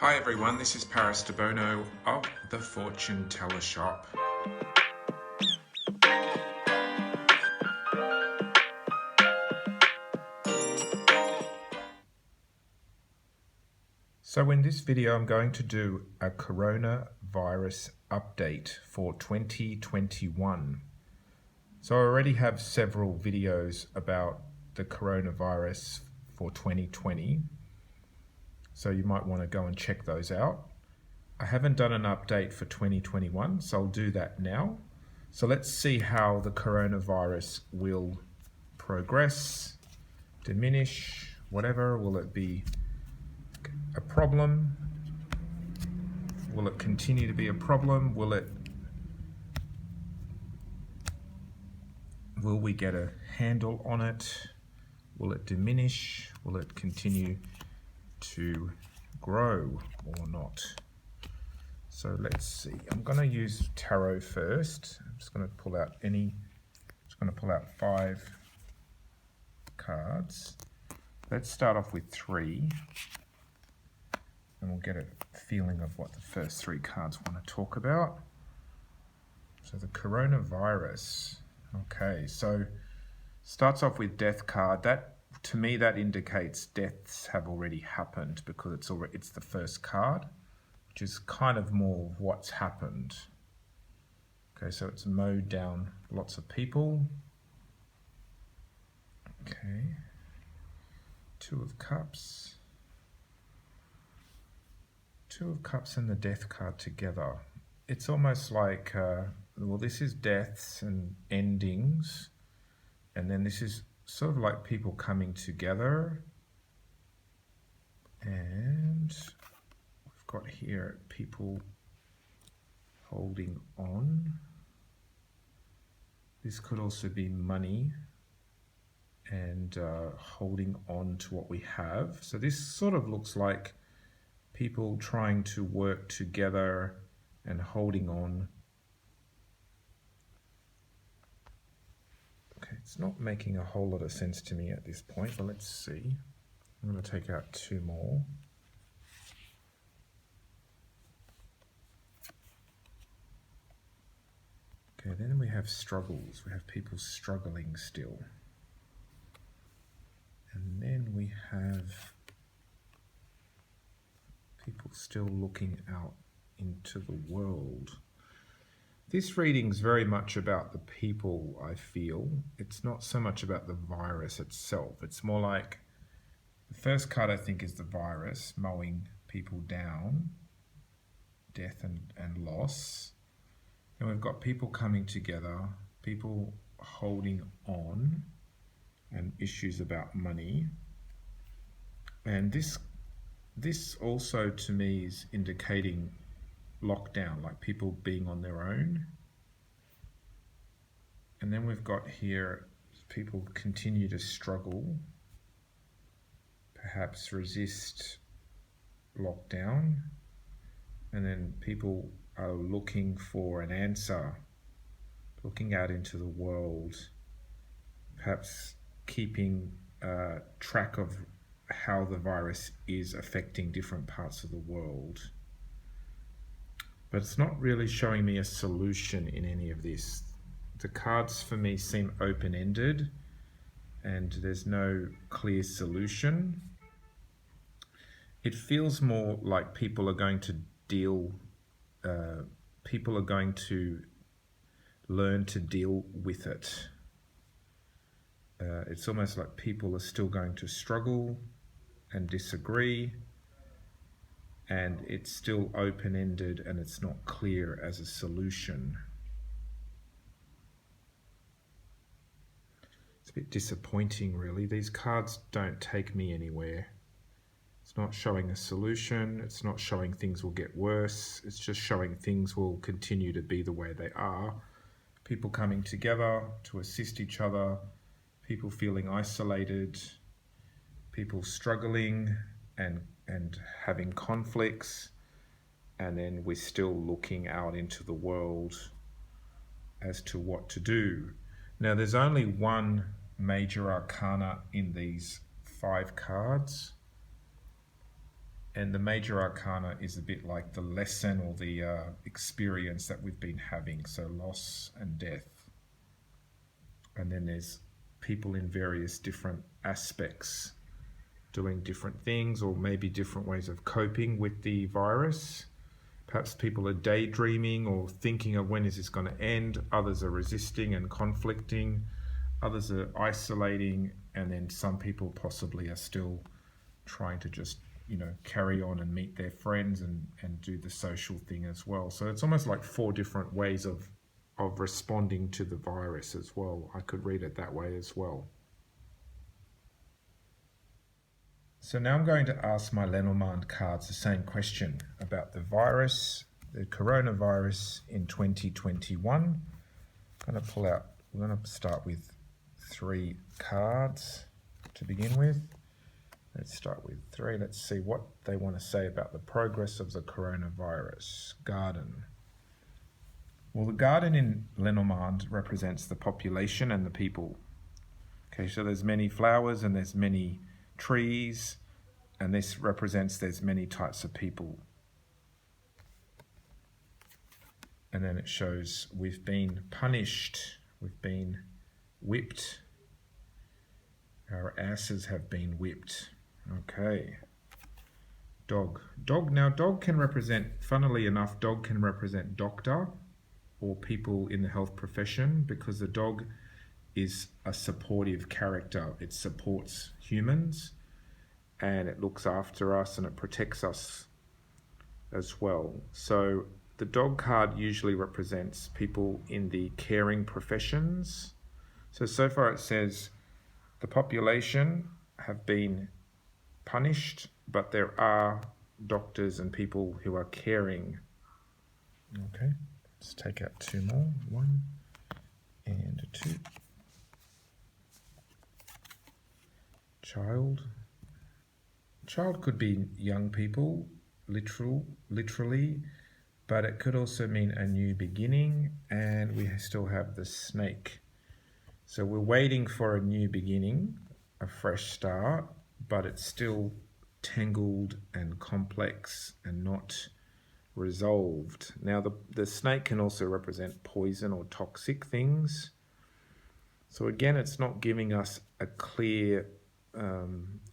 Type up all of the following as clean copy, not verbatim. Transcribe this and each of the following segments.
Hi everyone, this is Debono of the Fortune Teller Shop. So in this video I'm going to do a coronavirus update for 2021. So I already have several videos about the coronavirus for 2020. So you might want to go and check those out. I haven't done an update for 2021, so I'll do that now. So let's see how the coronavirus will progress, diminish, whatever. Will it be a problem? Will it continue to be a problem? Will we get a handle on it? Will it diminish? Will it continue to grow or not? So let's see. I'm going to use tarot first. I'm just going to pull out 5 cards. Let's start off with 3, and we'll get a feeling of what the first 3 cards want to talk about. So the coronavirus. Okay, so starts off with Death card. That, to me, that indicates deaths have already happened because it's the first card, which is kind of more of what's happened. Okay, so it's mowed down lots of people. Okay, 2 of Cups. 2 of Cups and the Death card together. It's almost like, well, this is deaths and endings, and then this is sort of like people coming together, and we've got here people holding on. This could also be money and holding on to what we have. So this sort of looks like people trying to work together and holding on. Okay, it's not making a whole lot of sense to me at this point, but let's see. I'm going to take out 2 more. Okay, then we have struggles. We have people struggling still. And then we have people still looking out into the world. This reading's very much about the people, I feel. It's not so much about the virus itself. It's more like, the first card I think is the virus, mowing people down, death and loss. And we've got people coming together, people holding on, and issues about money. And this also to me is indicating lockdown, like people being on their own. And then we've got here people continue to struggle, perhaps resist lockdown, and then people are looking for an answer, looking out into the world, perhaps keeping track of how the virus is affecting different parts of the world. But it's not really showing me a solution in any of this. The cards for me seem open-ended and there's no clear solution. It feels more like people are going to learn to deal with it. It's almost like people are still going to struggle and disagree, and it's still open-ended and it's not clear as a solution. It's a bit disappointing, really. These cards don't take me anywhere. It's not showing a solution. It's not showing things will get worse. It's just showing things will continue to be the way they are. People coming together to assist each other, people feeling isolated, people struggling and having conflicts, and then we're still looking out into the world as to what to do. Now, there's only one major arcana in these 5 cards, And the major arcana is a bit like the lesson or the experience that we've been having. So loss and death. And then there's people in various different aspects doing different things, or maybe different ways of coping with the virus. Perhaps people are daydreaming or thinking of when is this going to end. Others are resisting and conflicting. Others are isolating. And then some people possibly are still trying to just, carry on and meet their friends and do the social thing as well. So it's almost like 4 different ways of responding to the virus as well. I could read it that way as well. So now I'm going to ask my Lenormand cards the same question about the virus, the coronavirus in 2021. I'm going to start with 3 cards to begin with. Let's start with 3. Let's see what they want to say about the progress of the coronavirus. Garden. Well, the garden in Lenormand represents the population and the people. Okay, so there's many flowers and there's many trees, and this represents there's many types of people. And then it shows we've been punished, we've been whipped, our asses have been whipped. Okay. Dog. Now dog can represent, funnily enough, dog can represent doctor or people in the health profession, because the dog is a supportive character. It supports humans and it looks after us and it protects us as well. So the dog card usually represents people in the caring professions. So far it says the population have been punished, but there are doctors and people who are caring. Okay, let's take out 2 more. 1 and 2. Child could be young people, literally, but it could also mean a new beginning, and we still have the snake. So we're waiting for a new beginning, a fresh start, but it's still tangled and complex and not resolved. Now the snake can also represent poison or toxic things. So again, it's not giving us a clear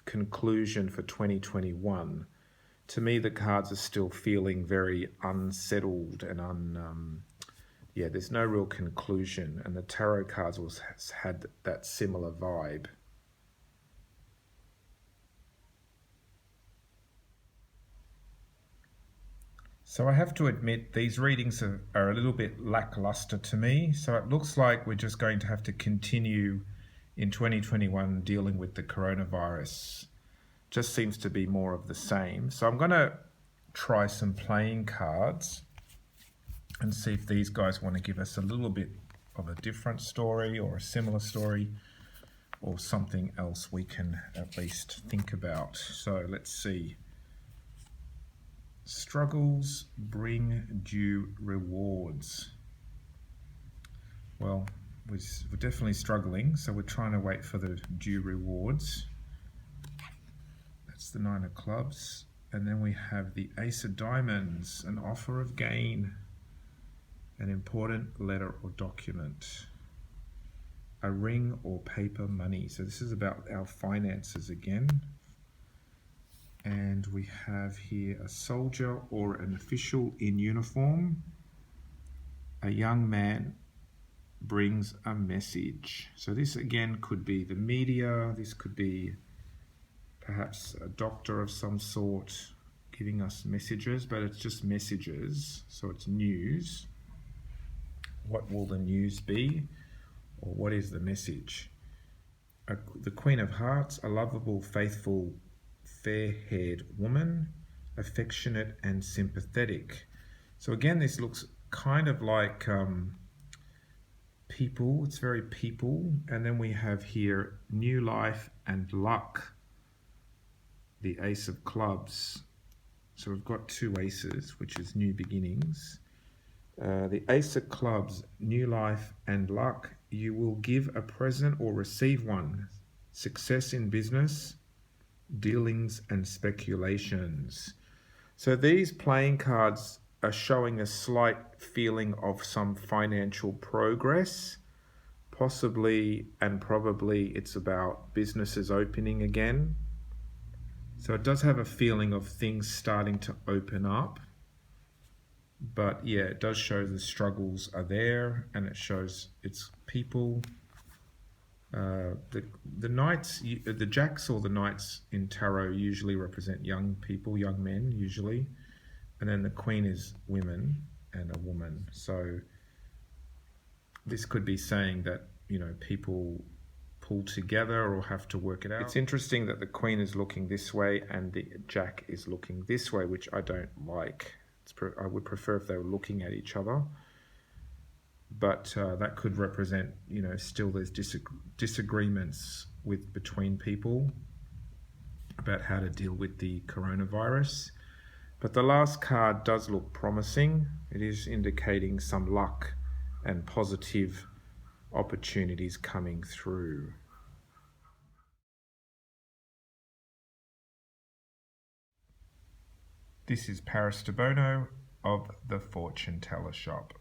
conclusion for 2021. To me, the cards are still feeling very unsettled and there's no real conclusion, and the tarot cards also had that similar vibe. So I have to admit, these readings are a little bit lackluster to me. So it looks like we're just going to have to continue in 2021 dealing with the coronavirus. Just seems to be more of the same. So I'm going to try some playing cards and see if these guys want to give us a little bit of a different story or a similar story or something else we can at least think about. So let's see. Struggles bring due rewards. Well, we're definitely struggling, so we're trying to wait for the due rewards. That's the 9 of clubs. And then we have the Ace of Diamonds, an offer of gain, an important letter or document, a ring or paper money. So this is about our finances again. And we have here a soldier or an official in uniform. A young man brings a message. So this again could be the media. This could be perhaps a doctor of some sort giving us messages, but it's just messages. So it's news. What will the news be? Or what is the message? The Queen of Hearts, a lovable, faithful, fair-haired woman, affectionate and sympathetic. So again, this looks kind of like people. It's very people. And then we have here new life and luck, the Ace of Clubs. So we've got 2 aces, which is new beginnings. The Ace of Clubs, new life and luck. You will give a present or receive one. Success in business, Dealings and speculations. So these playing cards are showing a slight feeling of some financial progress. Possibly and probably it's about businesses opening again. So it does have a feeling of things starting to open up. But yeah, it does show the struggles are there, and it shows it's people. The knights, the jacks or the knights in tarot usually represent young people, young men usually, and then the queen is women and a woman. So this could be saying that, you know, people pull together or have to work it out. It's interesting that the queen is looking this way and the jack is looking this way, which I don't like. I would prefer if they were looking at each other. But that could represent, you know, still there's disagreements between people about how to deal with the coronavirus. But the last card does look promising. It is indicating some luck and positive opportunities coming through. This is Paris Debono of the Fortune Teller Shop.